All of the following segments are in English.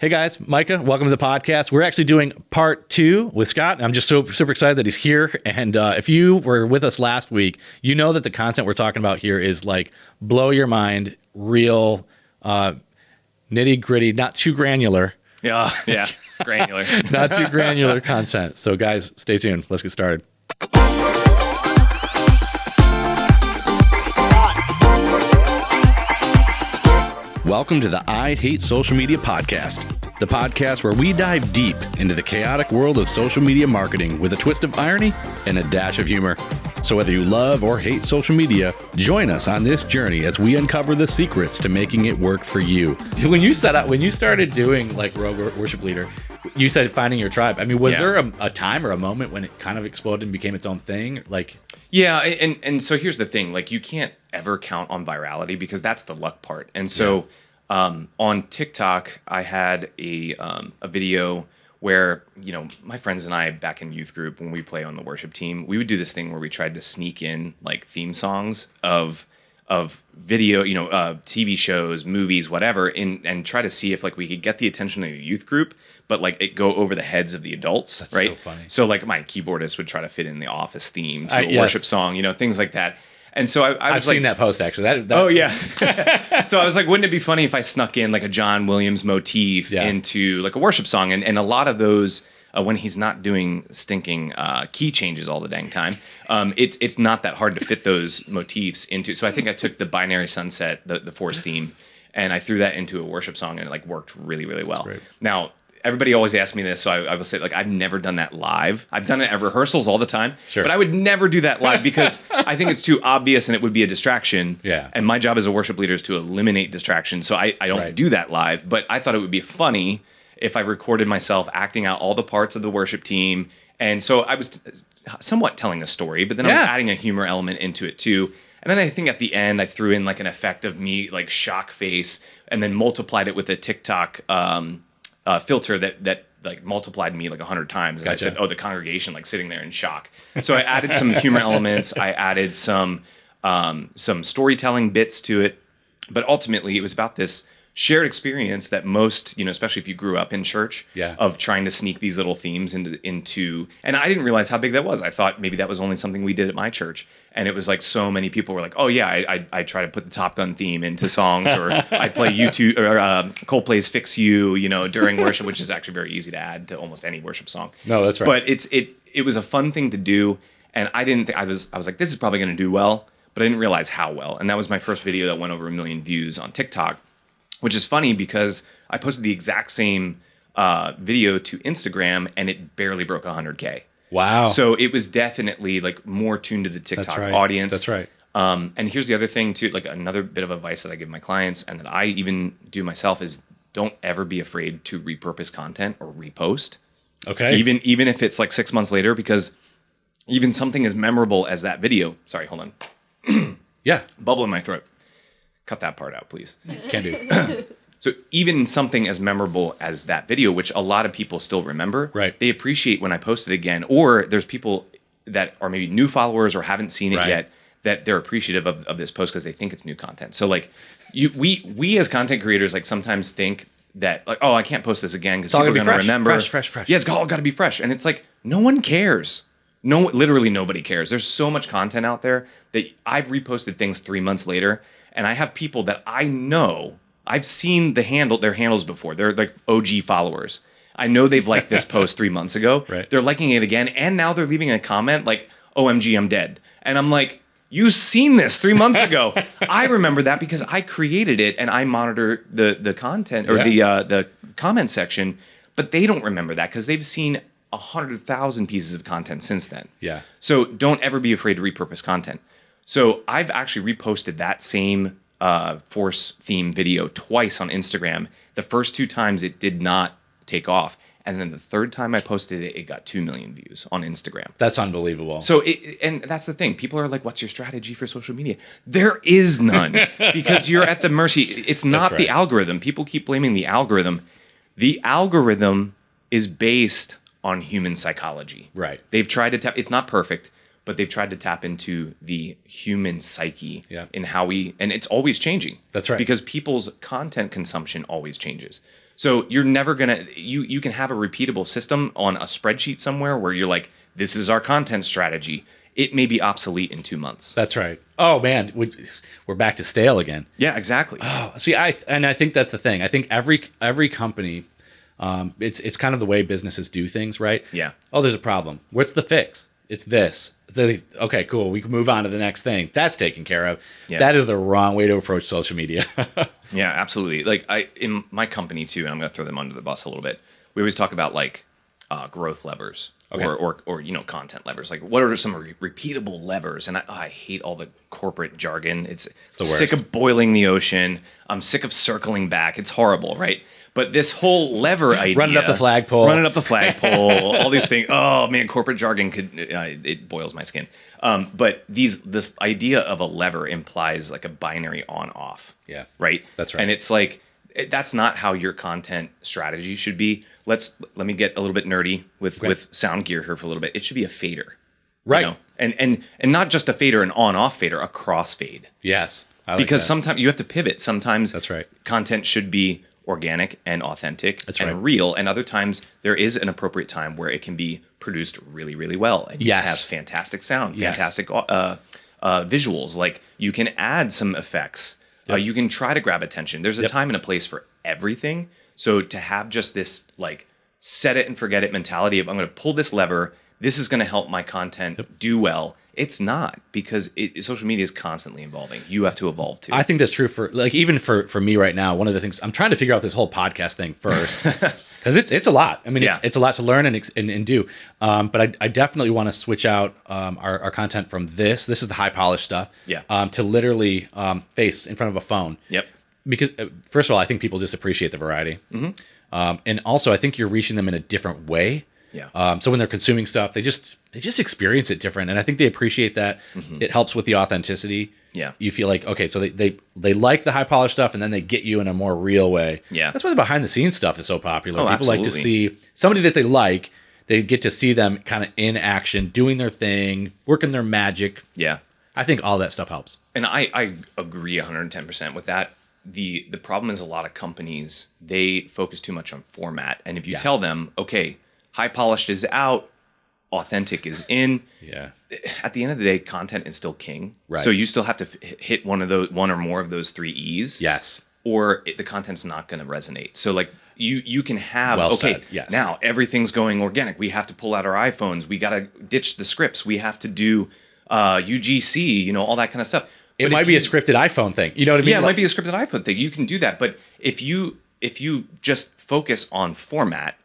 Hey guys, Micah, welcome to the podcast. We're actually doing part 2 with Scott. I'm just super excited that he's here. And if you were with us last week, you know that the content we're talking about here is like blow your mind, real, nitty gritty, not too granular. Yeah, granular. Not too granular content. So guys, stay tuned. Let's get started. Welcome to the I Hate Social Media podcast, the podcast where we dive deep into the chaotic world of social media marketing with a twist of irony and a dash of humor. So whether you love or hate social media, join us on this journey as we uncover the secrets to making it work for you. When you started doing like Rogue Worship Leader, you said finding your tribe. I mean, was there a time or a moment when it kind of exploded and became its own thing? Yeah, and so here's the thing, like you can't ever count on virality because that's the luck part. And so on TikTok, I had a video where, my friends and I back in youth group, when we play on the worship team, we would do this thing where we tried to sneak in like theme songs of video, TV shows, movies, whatever, and try to see if like we could get the attention of the youth group, but like it go over the heads of the adults. That's right. So funny. So like my keyboardist would try to fit in the Office theme to a worship song, things like that. And so I've seen that post actually. Oh yeah. So I was like, wouldn't it be funny if I snuck in like a John Williams motif into like a worship song? And a lot of those, when he's not doing stinking key changes all the dang time, it's not that hard to fit those motifs into. So I think I took the Binary Sunset, the Force theme, and I threw that into a worship song, and it like worked really, really well. Now, everybody always asks me this, so I will say, like, I've never done that live. I've done it at rehearsals all the time, but I would never do that live because I think it's too obvious and it would be a distraction. Yeah. And my job as a worship leader is to eliminate distractions, so I don't do that live. But I thought it would be funny if I recorded myself acting out all the parts of the worship team. And so I was somewhat telling a story, but then I was adding a humor element into it too. And then I think at the end, I threw in like an effect of me, like shock face, and then multiplied it with a TikTok filter that like multiplied me like 100 times. And I said, the congregation like sitting there in shock. So I added some humor elements. I added some storytelling bits to it. But ultimately, it was about this shared experience that most, especially if you grew up in church, of trying to sneak these little themes into, and I didn't realize how big that was. I thought maybe that was only something we did at my church. And it was like so many people were like, oh yeah, I try to put the Top Gun theme into songs, or I play U2 or Coldplay's Fix You, during worship, which is actually very easy to add to almost any worship song. No, that's right. But it was a fun thing to do. And I didn't think, I was like, this is probably going to do well, but I didn't realize how well. And that was my first video that went over 1 million views on TikTok. Which is funny because I posted the exact same video to Instagram and it barely broke 100K. Wow. So it was definitely like more tuned to the TikTok audience. That's right. And here's the other thing too, like another bit of advice that I give my clients and that I even do myself is don't ever be afraid to repurpose content or repost. Okay. Even if it's like 6 months later, because even something as memorable as that video. Sorry, hold on. Bubble in my throat. Cut that part out, please. Can do. So even something as memorable as that video, which a lot of people still remember, they appreciate when I post it again. Or there's people that are maybe new followers or haven't seen it yet, that they're appreciative of this post because they think it's new content. So like we as content creators like sometimes think that like, oh, I can't post this again because people are going to remember. Fresh. Yeah, it's all got to be fresh. And it's like, no one cares. No, literally nobody cares. There's so much content out there that I've reposted things 3 months later. And I have people that I know, I've seen their handles before. They're like OG followers. I know they've liked this post 3 months ago. They're liking it again. And now they're leaving a comment like, OMG, I'm dead. And I'm like, you've seen this 3 months ago. I remember that because I created it and I monitor the content or the comment section. But they don't remember that because they've seen 100,000 pieces of content since then. Yeah. So don't ever be afraid to repurpose content. So I've actually reposted that same Force theme video twice on Instagram. The first 2 times it did not take off. And then the third time I posted it, it got 2 million views on Instagram. That's unbelievable. So, and that's the thing. People are like, what's your strategy for social media? There is none because you're at the mercy. It's not the algorithm. People keep blaming the algorithm. The algorithm is based on human psychology. Right. They've tried to tap, it's not perfect, but they've tried to tap into the human psyche in how and it's always changing. That's right. Because people's content consumption always changes. So you're never gonna you can have a repeatable system on a spreadsheet somewhere where you're like, this is our content strategy. It may be obsolete in 2 months. That's right. Oh man, we're back to stale again. Yeah, exactly. Oh, see, I think that's the thing. I think every company, it's kind of the way businesses do things, right? Yeah. Oh, there's a problem. What's the fix? It's this. Okay, cool. We can move on to the next thing. That's taken care of. Yeah. That is the wrong way to approach social media. Yeah, absolutely. Like in my company too, and I'm going to throw them under the bus a little bit. We always talk about like growth levers. Okay. Or content levers. Like, what are some repeatable levers? And I hate all the corporate jargon. It's the worst. Sick of boiling the ocean. I'm sick of circling back. It's horrible, right? But this whole lever idea, running up the flagpole, all these things. Oh man, corporate jargon it boils my skin. But this idea of a lever implies like a binary on-off. Yeah, right. That's right. And it's like, that's not how your content strategy should be. Let me get a little bit nerdy with sound gear here for a little bit. It should be a fader, right? You know? And not just a fader, an on-off fader, a crossfade. Yes, because sometimes you have to pivot. Sometimes that's right. Content should be organic and authentic real, and other times there is an appropriate time where it can be produced really, really well. And you can have fantastic sound, fantastic visuals. Like you can add some effects. Yep. You can try to grab attention. There's a time and a place for everything. So to have just this like set it and forget it mentality of I'm going to pull this lever, this is going to help my content do well. It's not, because social media is constantly evolving. You have to evolve too. I think that's true for like even for me right now. One of the things I'm trying to figure out this whole podcast thing first because it's a lot. I mean, it's a lot to learn and do. But I definitely want to switch out our content from this. This is the high polished stuff. Yeah. To literally face in front of a phone. Yep. Because first of all, I think people just appreciate the variety, and also I think you're reaching them in a different way. Yeah. So when they're consuming stuff, they just experience it different, and I think they appreciate that. It helps with the authenticity. Yeah. You feel like, okay, so they like the high polished stuff, and then they get you in a more real way. Yeah. That's why the behind the scenes stuff is so popular. Oh, People like to see somebody that they like. They get to see them kind of in action, doing their thing, working their magic. Yeah. I think all that stuff helps. And I agree 110% with that. The problem is a lot of companies, they focus too much on format. And if you tell them, okay, high polished is out, authentic is in. Yeah. At the end of the day, content is still king. Right. So you still have to hit one or more of those 3 E's. Yes. Or the content's not going to resonate. So like you can have, said. Yes. Now everything's going organic. We have to pull out our iPhones. We got to ditch the scripts. We have to do UGC, all that kind of stuff. It might be a scripted iPhone thing. You know what I mean? Yeah, it might be a scripted iPhone thing. You can do that. But if you just focus on format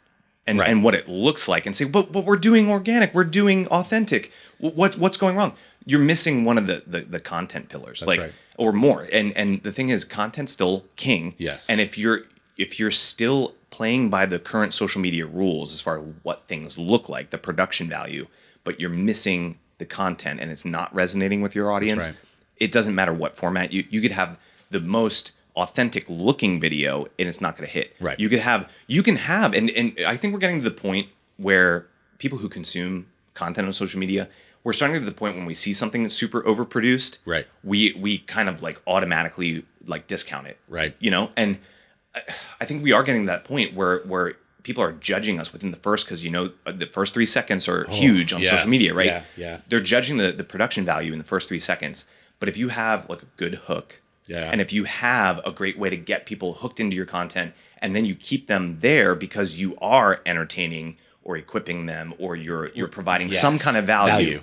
and what it looks like and say, but we're doing organic, we're doing authentic, what's going wrong? You're missing one of the content pillars. That's right. Or more. And the thing is, content's still king. Yes. And if you're still playing by the current social media rules as far as what things look like, the production value, but you're missing the content and it's not resonating with your audience, it doesn't matter what format. You could have the most authentic looking video and it's not going to hit. Right. You can have, and I think we're getting to the point where people who consume content on social media, we're starting to the point when we see something that's super overproduced. Right. We kind of like automatically like discount it. Right. And I think we are getting to that point where people are judging us within the first, because the first 3 seconds are huge on social media, right? Yeah. They're judging the production value in the first 3 seconds. But if you have like a good hook, and if you have a great way to get people hooked into your content, and then you keep them there because you are entertaining or equipping them, or you're providing some kind of value,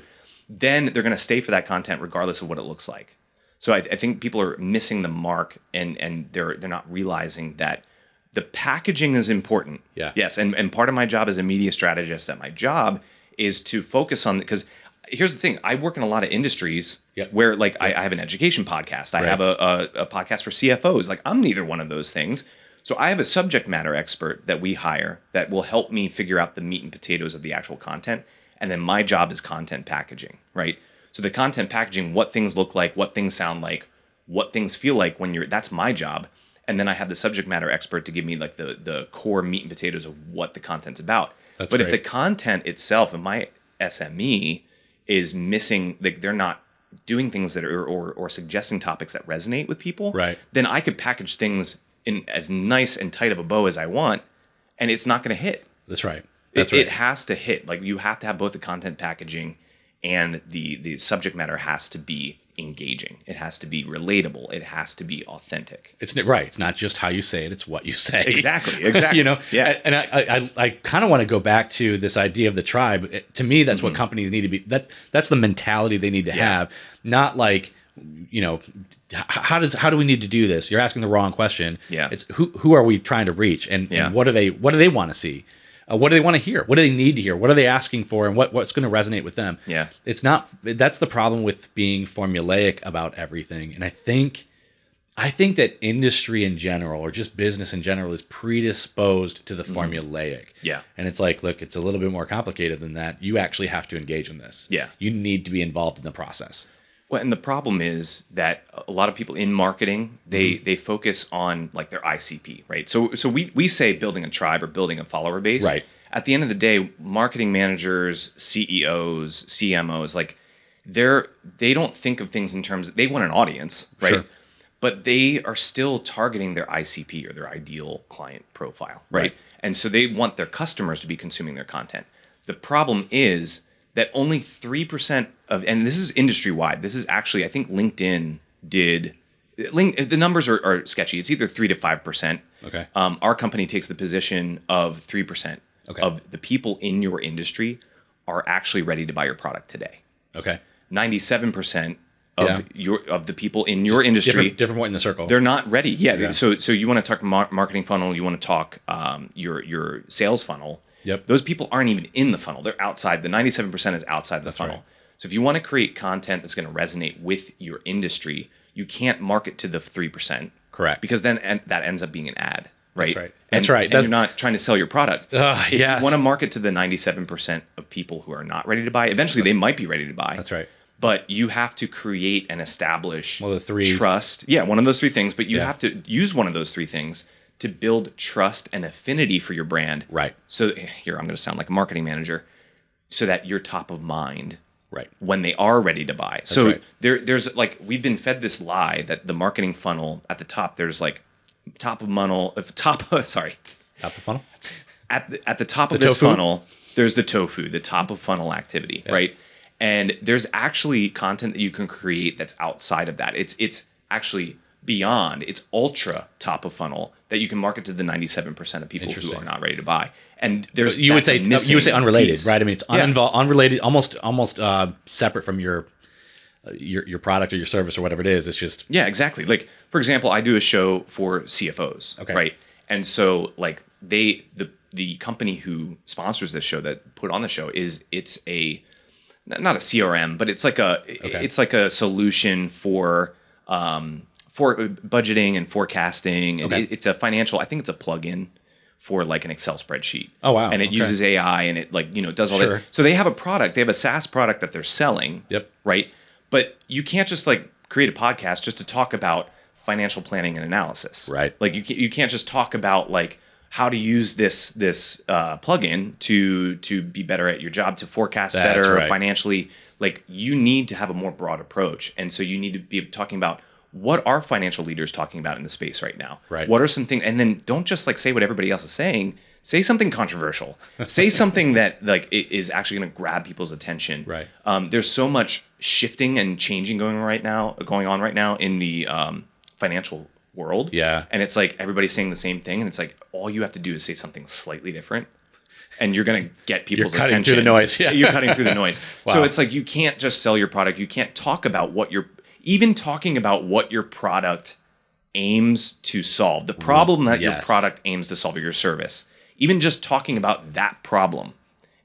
then they're going to stay for that content regardless of what it looks like. So I think people are missing the mark, and they're not realizing that the packaging is important. Yeah. Yes, and part of my job as a media strategist at my job is to focus on, because here's the thing. I work in a lot of industries where like I have an education podcast. I have a podcast for CFOs. Like I'm neither one of those things. So I have a subject matter expert that we hire that will help me figure out the meat and potatoes of the actual content. And then my job is content packaging, right? So the content packaging, what things look like, what things sound like, what things feel like that's my job. And then I have the subject matter expert to give me like the core meat and potatoes of what the content's about. But if the content itself and my SME is missing, like they're not doing things that are or suggesting topics that resonate with people, right, then I could package things in as nice and tight of a bow as I want, and it's not going to hit. That's right. It has to hit. Like, you have to have both the content packaging and the subject matter has to be engaging. It has to be relatable. It has to be authentic. It's right. It's not just how you say it. It's what you say. Exactly. Yeah. And I kind of want to go back to this idea of the tribe. To me, that's what companies need to be. That's the mentality they need to have. Not like, how do we need to do this? You're asking the wrong question. Yeah. It's who are we trying to reach, and what do they want to see? What do they want to hear? What do they need to hear? What are they asking for? And what's going to resonate with them? Yeah. That's the problem with being formulaic about everything. And I think that industry in general, or just business in general, is predisposed to the formulaic. Yeah. And it's like, look, it's a little bit more complicated than that. You actually have to engage in this. Yeah. You need to be involved in the process. Well, and the problem is that a lot of people in marketing, they focus on like their ICP, right? So we say building a tribe or building a follower base. Right. At the end of the day, marketing managers, CEOs, CMOs, like they don't think of things in terms of, they want an audience, right? Sure. But they are still targeting their ICP or their ideal client profile, right? And so they want their customers to be consuming their content. The problem is that only 3% of, and this is industry-wide, this is actually, I think LinkedIn the numbers are sketchy. It's either 3 to 5%. Okay. Our company takes the position of 3% of the people in your industry are actually ready to buy your product today. Okay. 97% of the people in your industry, different point in the circle, they're not ready. Yeah. So you want to talk marketing funnel, you want to talk your sales funnel. Yep. Those people aren't even in the funnel. They're outside. The 97% is outside the funnel. Right. So if you want to create content that's going to resonate with your industry, you can't market to the 3%. Correct. Because then that ends up being an ad, right? That's right. And you're not trying to sell your product. If you yes. want to market to the 97% of people who are not ready to buy, eventually they might be ready to buy. That's right. But you have to create and establish the trust. Yeah, one of those three things. But you have to use one of those three things to build trust and affinity for your brand. Right. So here, I'm going to sound like a marketing manager, so that you're top of mind right when they are ready to buy. That's so right. there's like, we've been fed this lie that the marketing funnel at the top, there's like top of funnel. At the top of this funnel, there's the tofu, the top of funnel activity, right? And there's actually content that you can create that's outside of that. It's actually beyond, it's ultra top of funnel that you can market to the 97% of people who are not ready to buy. And there's you would say unrelated, piece. Right? I mean, it's unrelated, almost separate from your product or your service or whatever it is. It's just exactly. Like, for example, I do a show for CFOs, right? And so like the company who sponsors this show, that put on the show, it's not a CRM, but it's like a solution for budgeting and forecasting, and it's a financial. I think it's a plugin for like an Excel spreadsheet. Oh wow! And it uses AI, and it does all that. So they have a product. They have a SaaS product that they're selling. Yep. Right. But you can't just like create a podcast just to talk about financial planning and analysis. Right. Like you can't just talk about like how to use this plugin to be better at your job, to forecast better financially. Like, you need to have a more broad approach, and so you need to be talking about what are financial leaders talking about in the space right now. Right. What are some things, and then don't just like say what everybody else is saying. Say something controversial. Say something that like is actually going to grab people's attention. Right. There's so much shifting and changing going on right now in the financial world. Yeah. And it's like everybody's saying the same thing, and it's like all you have to do is say something slightly different, and you're going to get people's attention. You're cutting through the noise. Yeah. You're cutting through the noise. Wow. So it's like you can't just sell your product. You can't talk about what talking about what your product aims to solve. The problem that your product aims to solve, or your service, even just talking about that problem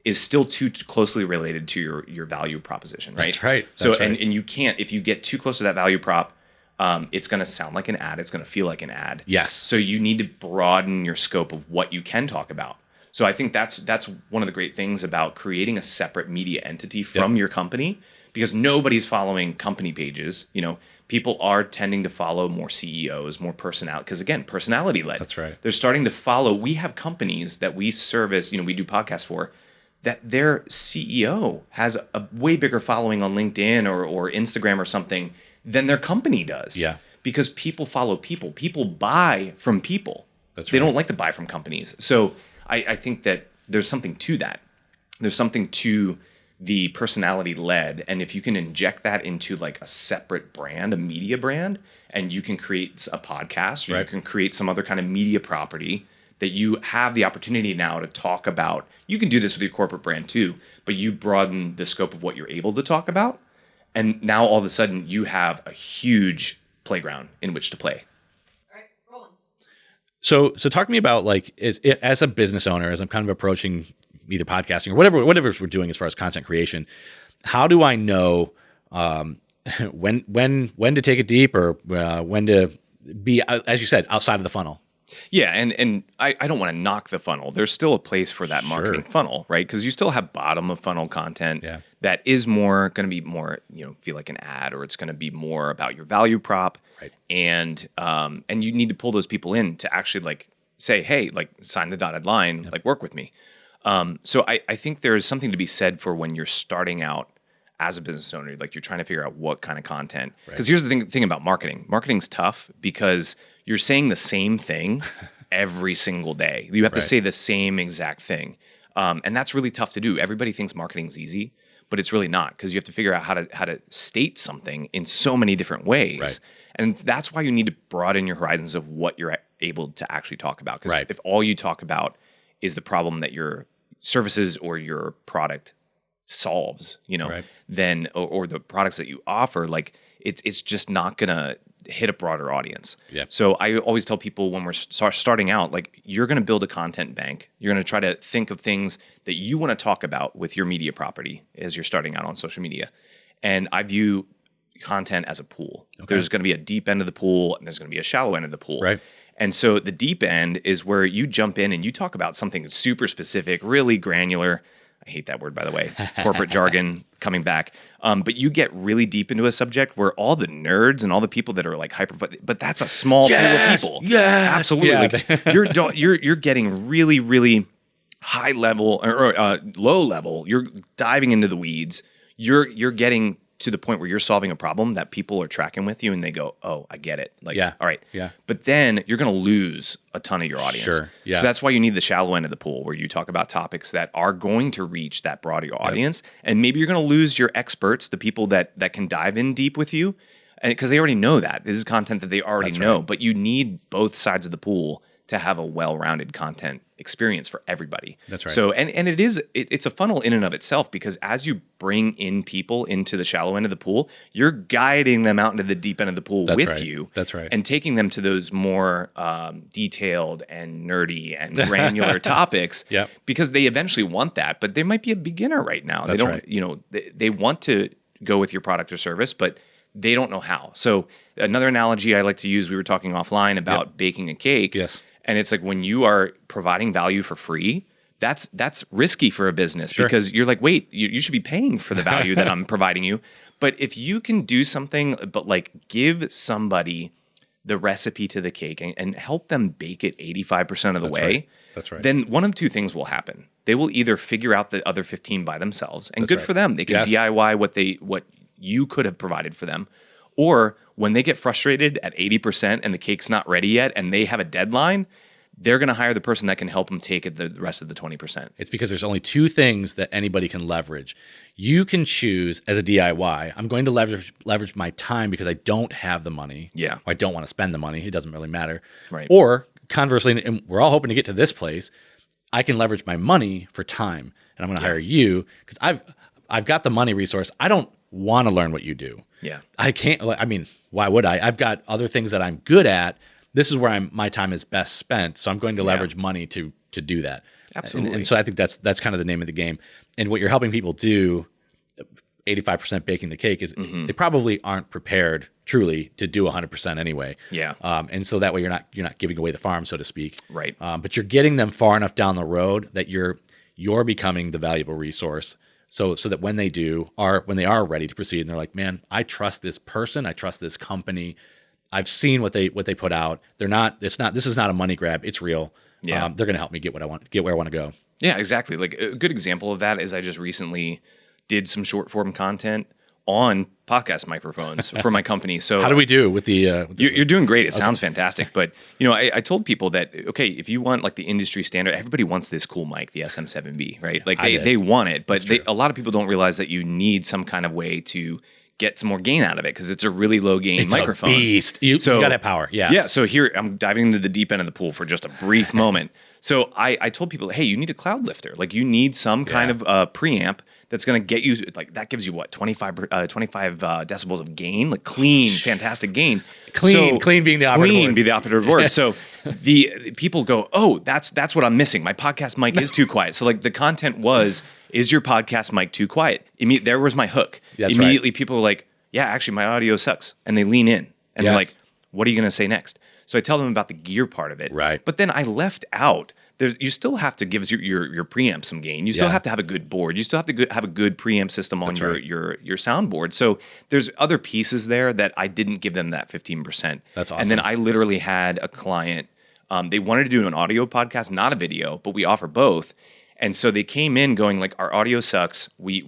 is still too closely related to your value proposition, right? That's right. So and you can't, if you get too close to that value prop, it's going to sound like an ad. It's going to feel like an ad. Yes. So you need to broaden your scope of what you can talk about. So I think that's one of the great things about creating a separate media entity from your company, because nobody's following company pages. People are tending to follow more CEOs, more personality, because again, personality led. That's right. They're starting to follow. We have companies that we service, we do podcasts for, that their CEO has a way bigger following on LinkedIn or Instagram or something than their company does. Yeah. because people follow people. People buy from people. That's they right. don't like to buy from companies. So I think that there's something to that. There's something to the personality led. And if you can inject that into like a separate brand, a media brand, and you can create a podcast or you can create some other kind of media property that you have the opportunity now to talk about. You can do this with your corporate brand too, but you broaden the scope of what you're able to talk about. And now all of a sudden you have a huge playground in which to play. So talk to me about like as a business owner, as I'm kind of approaching either podcasting or whatever we're doing as far as content creation. How do I know when to take it deep or when to be, as you said, outside of the funnel? Yeah, and I don't want to knock the funnel. There's still a place for that marketing funnel, right? Because you still have bottom of funnel content that is more going to be more, feel like an ad, or it's going to be more about your value prop, and you need to pull those people in to actually like say, hey, like sign the dotted line, like work with me. So I think there is something to be said for when you're starting out as a business owner, like you're trying to figure out what kind of content. Because here's the thing about marketing. Marketing's tough because you're saying the same thing every single day. You have to say the same exact thing. And that's really tough to do. Everybody thinks marketing's easy, but it's really not, because you have to figure out how to state something in so many different ways. And that's why you need to broaden your horizons of what you're able to actually talk about. Because if all you talk about is the problem that your services or your product solves, then or the products that you offer, like it's just not gonna hit a broader audience. So I always tell people when we're starting out, like you're gonna build a content bank. You're gonna try to think of things that you want to talk about with your media property as you're starting out on social media. And I view content as a pool. There's gonna be a deep end of the pool and there's gonna be a shallow end of the pool. And so the deep end is where you jump in and you talk about something that's super specific, really granular. I hate that word, by the way, corporate jargon coming back. But you get really deep into a subject where all the nerds and all the people that are like but that's a small pool of people. Absolutely. Like, you're getting really, really high level or low level. You're diving into the weeds. You're getting to the point where you're solving a problem that people are tracking with you and they go, oh, I get it. Like, all right. But then you're going to lose a ton of your audience. So that's why you need the shallow end of the pool where you talk about topics that are going to reach that broader audience. And maybe you're going to lose your experts, the people that can dive in deep with you, because they already know that. This is content that they already know. But you need both sides of the pool to have a well-rounded content experience for everybody. That's right. So, and it's a funnel in and of itself, because as you bring in people into the shallow end of the pool, you're guiding them out into the deep end of the pool you. That's right. And taking them to those more detailed and nerdy and granular topics, because they eventually want that, but they might be a beginner right now. They don't, they want to go with your product or service, but they don't know how. So another analogy I like to use, we were talking offline about baking a cake. And it's like when you are providing value for free, that's risky for a business because you're like, wait, you should be paying for the value that I'm providing you. But if you can do something, but like give somebody the recipe to the cake and help them bake it 85% of the way, then one of two things will happen. They will either figure out the other 15 by themselves, and good for them. They can DIY what you could have provided for them. Or when they get frustrated at 80% and the cake's not ready yet and they have a deadline, they're going to hire the person that can help them take it the rest of the 20%. It's because there's only two things that anybody can leverage. You can choose as a DIY, I'm going to leverage my time because I don't have the money. Or I don't want to spend the money. It doesn't really matter. Or conversely, and we're all hoping to get to this place, I can leverage my money for time. And I'm going to hire you because I've got the money resource. I don't want to learn what you do. I can't, I mean, why would I? I've got other things that I'm good at. This is where my time is best spent. So I'm going to leverage money to do that. Absolutely. And so I think that's kind of the name of the game. And what you're helping people do, 85% baking the cake, is they probably aren't prepared truly to do 100% anyway. And so that way you're not giving away the farm, so to speak. But you're getting them far enough down the road that you're becoming the valuable resource. So that when they are ready to proceed and they're like, man, I trust this person, I trust this company. I've seen what they put out. This is not a money grab. It's real. They're going to help me get where I want to go. Yeah, exactly. Like a good example of that is I just recently did some short form content on podcast microphones for my company. So how do we do with the? You're doing great. It sounds fantastic. But I told people that okay, if you want like the industry standard, everybody wants this cool mic, the SM7B, right? Like they want it, but a lot of people don't realize that you need some kind of way to get some more gain out of it because it's a really low gain microphone. It's a beast. You got to have power. Yes. Yeah. So here I'm diving into the deep end of the pool for just a brief moment. So I told people, hey, you need a cloud lifter. Like you need some kind of preamp that's going to get you, like that gives you what, 25 decibels of gain, like clean, fantastic gain. Clean being the operative word. Clean be the operative word. So the people go, oh, that's what I'm missing. My podcast mic is too quiet. So like the content was, is your podcast mic too quiet? There was my hook. That's Immediately people were like, yeah, actually my audio sucks. And they lean in and they're like, what are you going to say next? So I tell them about the gear part of it. Right. But then I left out, you still have to give your preamp some gain. You still have to have a good board. You still have to have a good preamp system on your soundboard. So there's other pieces there that I didn't give them that 15%. That's awesome. And then I literally had a client, they wanted to do an audio podcast, not a video, but we offer both. And so they came in going like, our audio sucks. We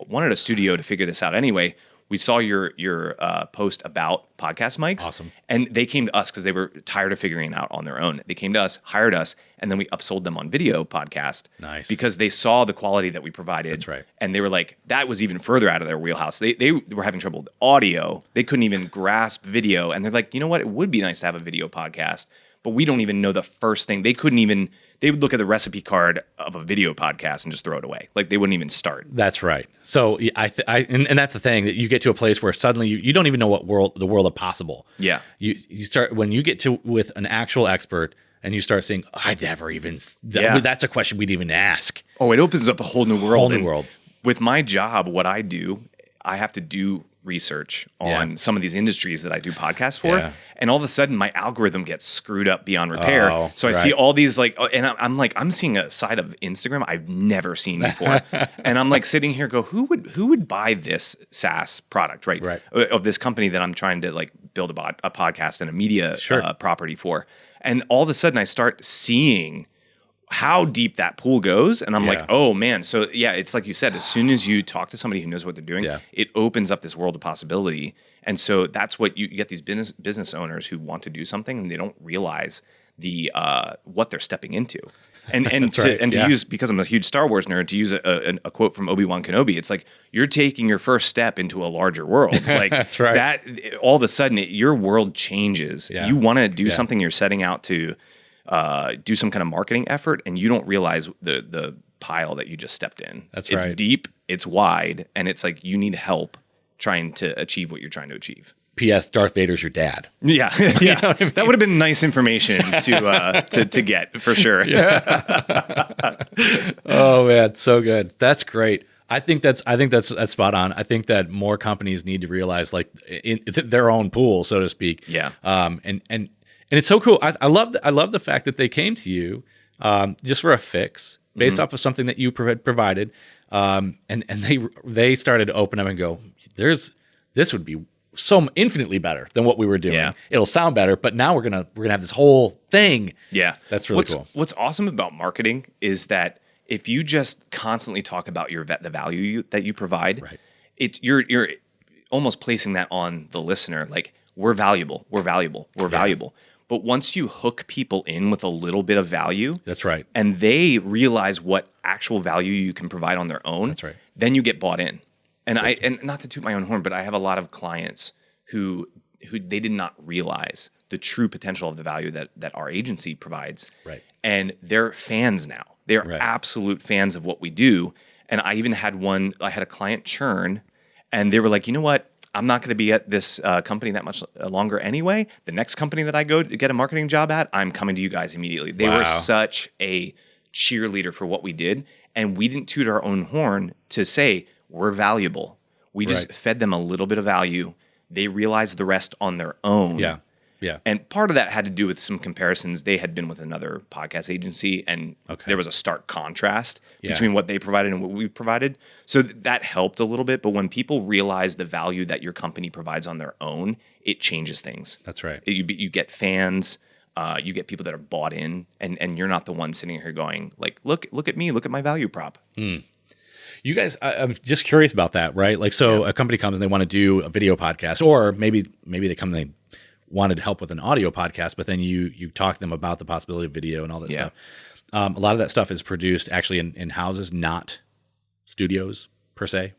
wanted a studio to figure this out anyway. We saw your post about podcast mics. Awesome. And they came to us because they were tired of figuring it out on their own. They came to us, hired us, and then we upsold them on video podcast. Nice. Because they saw the quality that we provided. That's right. And they were like, that was even further out of their wheelhouse. They were having trouble with audio. They couldn't even grasp video. And they're like, you know what? It would be nice to have a video podcast, but we don't even know the first thing. They would look at the recipe card of a video podcast and just throw it away. Like they wouldn't even start. That's right. So and that's the thing, that you get to a place where suddenly you don't even know the world of possible. Yeah. You start, when you get to with an actual expert and you start saying, I'd never even, that's a question we'd even ask. Oh, it opens up a whole new world. World. With my job, what I do, I have to do research on some of these industries that I do podcasts for. Yeah. And all of a sudden my algorithm gets screwed up beyond repair. Oh, so I see all these and I'm seeing a side of Instagram I've never seen before. And I'm like sitting here who would buy this SaaS product, right? Of this company that I'm trying to like build a podcast and a media property for. And all of a sudden I start seeing how deep that pool goes. And I'm like, oh man. So yeah, it's like you said, as soon as you talk to somebody who knows what they're doing, it opens up this world of possibility. And so that's what you get, these business owners who want to do something and they don't realize the what they're stepping into. And to use, because I'm a huge Star Wars nerd, to use a quote from Obi-Wan Kenobi, it's like you're taking your first step into a larger world. Like that's right. That all of a sudden your world changes. Yeah. You want to do something, you're setting out to do some kind of marketing effort, and you don't realize the pile that you just stepped in. It's right. It's deep, it's wide, and it's like you need help trying to achieve what you're trying to achieve. P.S. Darth Vader's your dad. Yeah, yeah. What I mean? That would have been nice information to get for sure. Yeah. Oh man, so good. That's great. I think that's spot on. I think that more companies need to realize like in their own pool, so to speak. Yeah. And it's so cool. I love the fact that they came to you just for a fix based off of something that you provided, and they started to open up and go, this would be so infinitely better than what we were doing. Yeah. It'll sound better, but now we're gonna have this whole thing. Yeah, that's really cool. What's awesome about marketing is that if you just constantly talk about the value that you provide, right. You're almost placing that on the listener, like we're valuable. But once you hook people in with a little bit of value, that's right, and they realize what actual value you can provide on their own, that's right, then you get bought in. And and not to toot my own horn, but I have a lot of clients who they did not realize the true potential of the value that our agency provides. Right. And they're fans now. They're absolute fans of what we do. And I even had a client churn, and they were like, you know what? I'm not going to be at this company that much longer anyway. The next company that I go to get a marketing job at, I'm coming to you guys immediately. They were such a cheerleader for what we did. And we didn't toot our own horn to say we're valuable. We just fed them a little bit of value. They realized the rest on their own. Yeah. Yeah. And part of that had to do with some comparisons. They had been with another podcast agency, and there was a stark contrast between what they provided and what we provided. So that helped a little bit. But when people realize the value that your company provides on their own, it changes things. That's right. You get fans. You get people that are bought in, and you're not the one sitting here going, like, look at me, look at my value prop. You guys, I'm just curious about that, right? Like, so a company comes and they want to do a video podcast, or maybe they come and they wanted help with an audio podcast, but then you talk to them about the possibility of video and all that stuff. A lot of that stuff is produced actually in houses, not studios per se.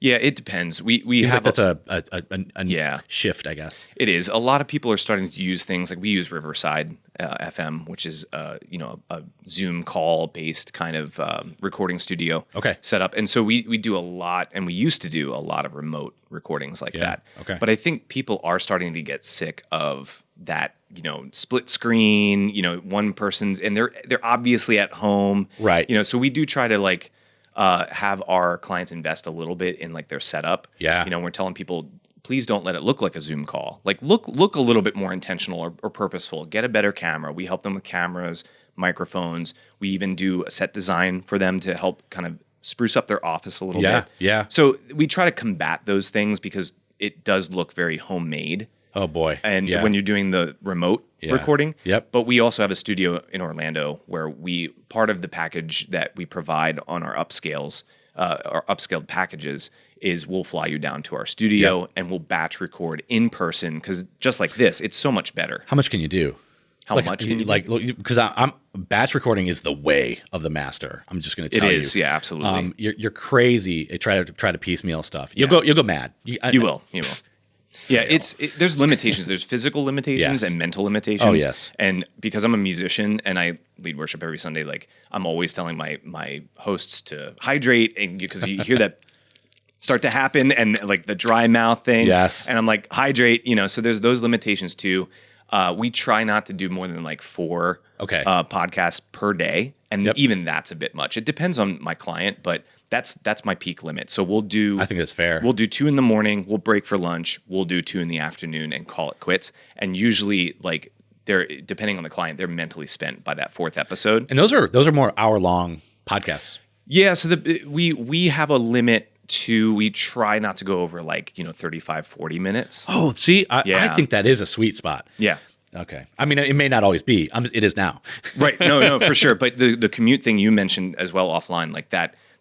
Yeah, it depends. We Seems have like that's a shift, I guess. It is. A lot of people are starting to use things like we use Riverside FM, which is a Zoom call based kind of recording studio setup. And so we do a lot, and we used to do a lot of remote recordings like that. Okay. But I think people are starting to get sick of that, split screen, one person's, and they're obviously at home. Right. So we do try to have our clients invest a little bit in their setup. Yeah. We're telling people, please don't let it look like a Zoom call. Look a little bit more intentional or purposeful. Get a better camera. We help them with cameras, microphones. We even do a set design for them to help kind of spruce up their office a little bit. Yeah. So we try to combat those things because it does look very homemade. Oh boy. And when you're doing the remote recording. Yep. But we also have a studio in Orlando where part of the package that we provide on our upscaled packages is we'll fly you down to our studio and we'll batch record in person, because just like this, it's so much better. How much can you do? How much can you do? Because I'm batch recording is the way of the master. I'm just going to tell you. It is, yeah, absolutely. You're crazy. Try to piecemeal stuff. You'll go mad. You will. Yeah, there's limitations. There's physical limitations and mental limitations. Oh, yes. And because I'm a musician and I lead worship every Sunday, I'm always telling my hosts to hydrate, and because you hear that start to happen, and the dry mouth thing. Yes. And I'm like, hydrate, so there's those limitations too. We try not to do more than 4 podcasts per day. And even that's a bit much. It depends on my client, but that's my peak limit. So we'll do. I think that's fair. We'll do 2 in the morning. We'll break for lunch. We'll do 2 in the afternoon and call it quits. And usually, they're depending on the client, they're mentally spent by that 4th episode. And those are more hour-long podcasts. Yeah. So we have a limit to. We try not to go over 35, 40 minutes. Oh, see, I think that is a sweet spot. Yeah. Okay. I mean, it may not always be. It is now. Right. No, for sure. But the commute thing you mentioned as well offline,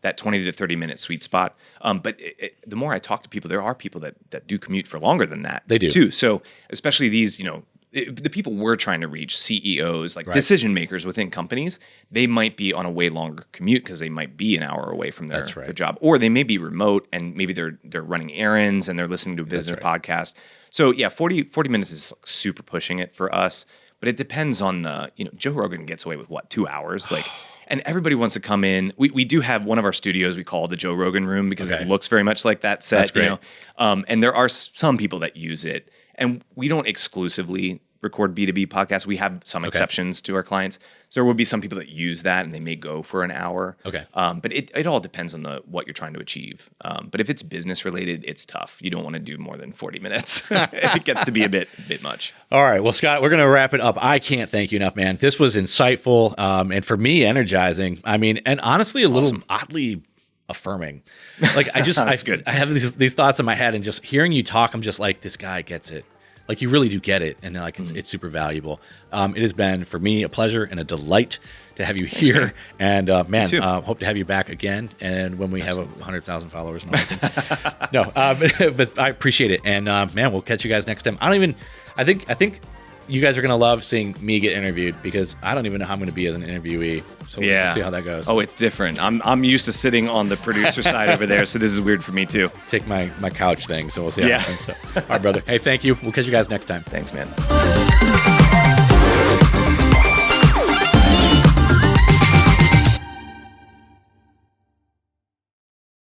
that 20 to 30 minute sweet spot. But the more I talk to people, there are people that do commute for longer than that. They do too. So especially these, the people we're trying to reach, CEOs, decision makers within companies, they might be on a way longer commute because they might be an hour away from their job, or they may be remote and maybe they're running errands and they're listening to a business podcast. So yeah, 40 minutes is super pushing it for us, but it depends on Joe Rogan gets away with 2 hours, and everybody wants to come in. We do have one of our studios we call the Joe Rogan room because it looks very much like that set. That's great. And there are some people that use it, and we don't exclusively record B2B podcasts. We have some exceptions to our clients. So there will be some people that use that and they may go for an hour. Okay. But it all depends on what you're trying to achieve. But if it's business related, it's tough. You don't want to do more than 40 minutes. It gets to be a bit much. All right. Well, Scott, we're going to wrap it up. I can't thank you enough, man. This was insightful. And for me, energizing. I mean, and honestly, a little oddly affirming. That's good. I have these thoughts in my head, and just hearing you talk, I'm just like, this guy gets it. You really do get it, and it's super valuable. It has been for me a pleasure and a delight to have you here. Man. And hope to have you back again. And when we have 100,000 followers and everything. No, but I appreciate it. And man, we'll catch you guys next time. I think you guys are gonna love seeing me get interviewed, because I don't even know how I'm gonna be as an interviewee. So we'll see how that goes. Oh, it's different. I'm used to sitting on the producer side over there, so this is weird for me too. Take my couch thing, so we'll see how it happens. So, all right, brother. Hey, thank you. We'll catch you guys next time. Thanks, man.